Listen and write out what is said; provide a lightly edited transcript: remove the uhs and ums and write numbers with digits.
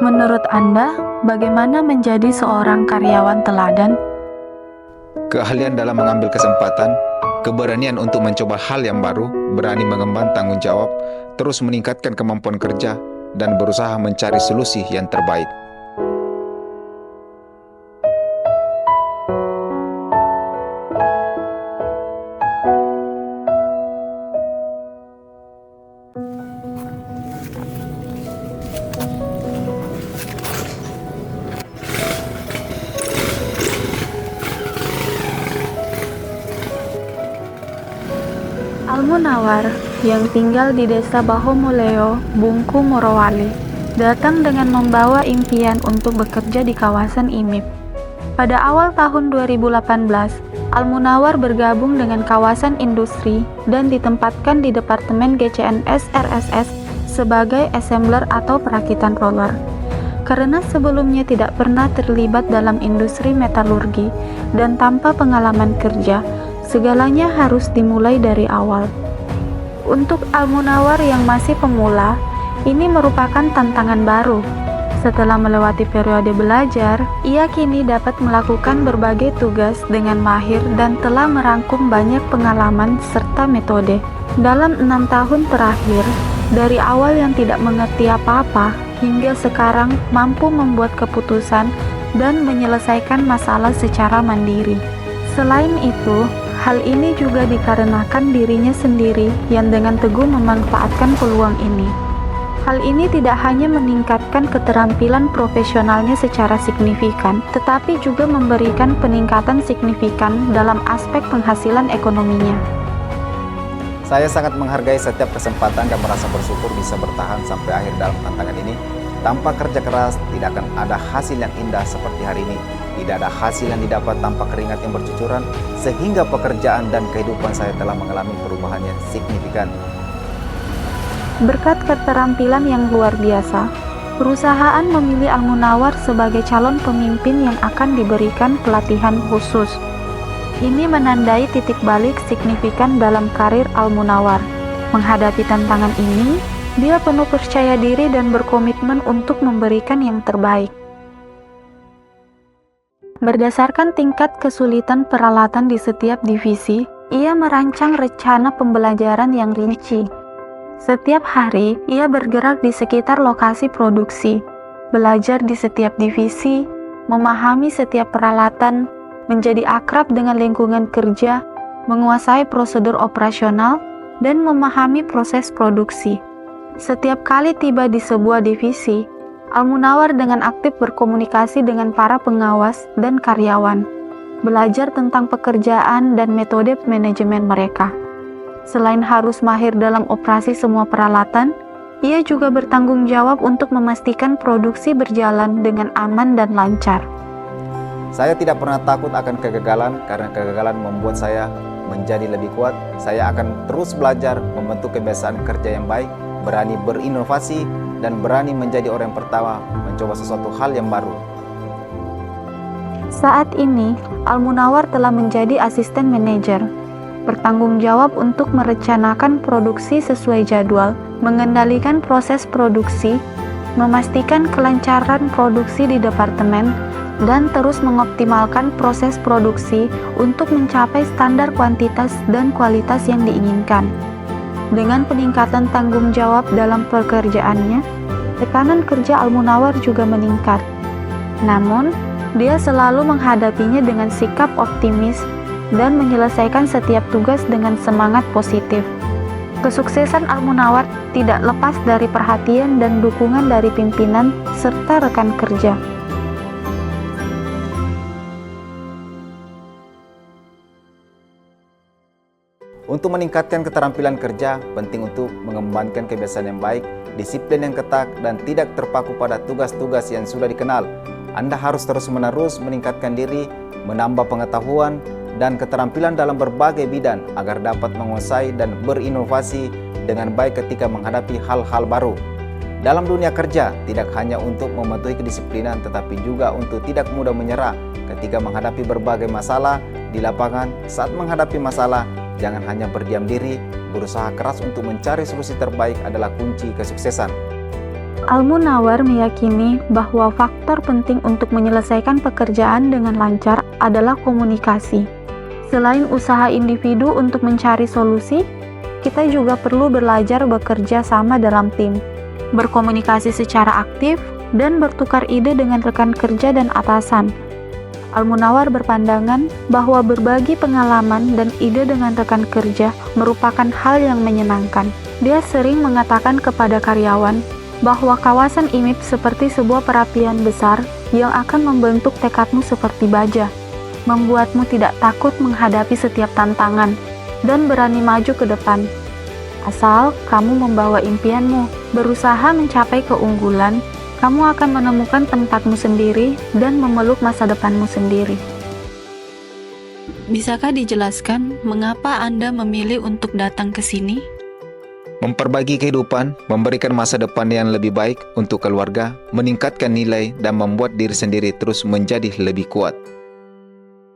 Menurut Anda, bagaimana menjadi seorang karyawan teladan? Keahlian dalam mengambil kesempatan, keberanian untuk mencoba hal yang baru, berani mengemban tanggung jawab, terus meningkatkan kemampuan kerja, dan berusaha mencari solusi yang terbaik. Almunawar, yang tinggal di desa Bahomoleo, Bungku, Morowali, datang dengan membawa impian untuk bekerja di kawasan IMIP. Pada awal tahun 2018, Almunawar bergabung dengan kawasan industri dan ditempatkan di Departemen GCNS RSS sebagai assembler atau perakitan roller. Karena sebelumnya tidak pernah terlibat dalam industri metalurgi dan tanpa pengalaman kerja, segalanya harus dimulai dari awal. Untuk Almunawar yang masih pemula, ini merupakan tantangan baru. Setelah melewati periode belajar, ia kini dapat melakukan berbagai tugas dengan mahir dan telah merangkum banyak pengalaman serta metode. Dalam 6 tahun terakhir, dari awal yang tidak mengerti apa-apa, hingga sekarang mampu membuat keputusan dan menyelesaikan masalah secara mandiri. Selain itu, hal ini juga dikarenakan dirinya sendiri yang dengan teguh memanfaatkan peluang ini. Hal ini tidak hanya meningkatkan keterampilan profesionalnya secara signifikan, tetapi juga memberikan peningkatan signifikan dalam aspek penghasilan ekonominya. Saya sangat menghargai setiap kesempatan dan merasa bersyukur bisa bertahan sampai akhir dalam tantangan ini. Tanpa kerja keras, tidak akan ada hasil yang indah seperti hari ini. Tidak ada hasil yang didapat tanpa keringat yang bercucuran, sehingga pekerjaan dan kehidupan saya telah mengalami perubahan yang signifikan. Berkat keterampilan yang luar biasa, perusahaan memilih Almunawar sebagai calon pemimpin yang akan diberikan pelatihan khusus. Ini menandai titik balik signifikan dalam karir Almunawar. Menghadapi tantangan ini, dia penuh percaya diri dan berkomitmen untuk memberikan yang terbaik. Berdasarkan tingkat kesulitan peralatan di setiap divisi, ia merancang rencana pembelajaran yang rinci. Setiap hari, ia bergerak di sekitar lokasi produksi, belajar di setiap divisi, memahami setiap peralatan, menjadi akrab dengan lingkungan kerja, menguasai prosedur operasional, dan memahami proses produksi. Setiap kali tiba di sebuah divisi, Almunawar dengan aktif berkomunikasi dengan para pengawas dan karyawan, belajar tentang pekerjaan dan metode manajemen mereka. Selain harus mahir dalam operasi semua peralatan, ia juga bertanggung jawab untuk memastikan produksi berjalan dengan aman dan lancar. Saya tidak pernah takut akan kegagalan karena kegagalan membuat saya menjadi lebih kuat. Saya akan terus belajar, membentuk kebiasaan kerja yang baik, berani berinovasi, dan berani menjadi orang yang pertama mencoba sesuatu hal yang baru. Saat ini, Almunawar telah menjadi asisten manajer, bertanggung jawab untuk merencanakan produksi sesuai jadwal, mengendalikan proses produksi, memastikan kelancaran produksi di departemen, dan terus mengoptimalkan proses produksi untuk mencapai standar kuantitas dan kualitas yang diinginkan. Dengan peningkatan tanggung jawab dalam pekerjaannya, tekanan kerja Almunawar juga meningkat. Namun, dia selalu menghadapinya dengan sikap optimis dan menyelesaikan setiap tugas dengan semangat positif. Kesuksesan Almunawar tidak lepas dari perhatian dan dukungan dari pimpinan serta rekan kerja. Untuk meningkatkan keterampilan kerja, penting untuk mengembangkan kebiasaan yang baik, disiplin yang ketat, dan tidak terpaku pada tugas-tugas yang sudah dikenal. Anda harus terus-menerus meningkatkan diri, menambah pengetahuan, dan keterampilan dalam berbagai bidang agar dapat menguasai dan berinovasi dengan baik ketika menghadapi hal-hal baru. Dalam dunia kerja, tidak hanya untuk mematuhi kedisiplinan, tetapi juga untuk tidak mudah menyerah ketika menghadapi berbagai masalah di lapangan. Saat menghadapi masalah, jangan hanya berdiam diri, berusaha keras untuk mencari solusi terbaik adalah kunci kesuksesan. Al-Munawwar meyakini bahwa faktor penting untuk menyelesaikan pekerjaan dengan lancar adalah komunikasi. Selain usaha individu untuk mencari solusi, kita juga perlu belajar bekerja sama dalam tim, berkomunikasi secara aktif, dan bertukar ide dengan rekan kerja dan atasan. Al-Munawwar berpandangan bahwa berbagi pengalaman dan ide dengan rekan kerja merupakan hal yang menyenangkan. Dia sering mengatakan kepada karyawan bahwa kawasan IMIP seperti sebuah perapian besar yang akan membentuk tekadmu seperti baja, membuatmu tidak takut menghadapi setiap tantangan, dan berani maju ke depan. Asal kamu membawa impianmu, berusaha mencapai keunggulan, kamu akan menemukan tempatmu sendiri dan memeluk masa depanmu sendiri. Bisakah dijelaskan mengapa Anda memilih untuk datang ke sini? Memperbaiki kehidupan, memberikan masa depan yang lebih baik untuk keluarga, meningkatkan nilai, dan membuat diri sendiri terus menjadi lebih kuat.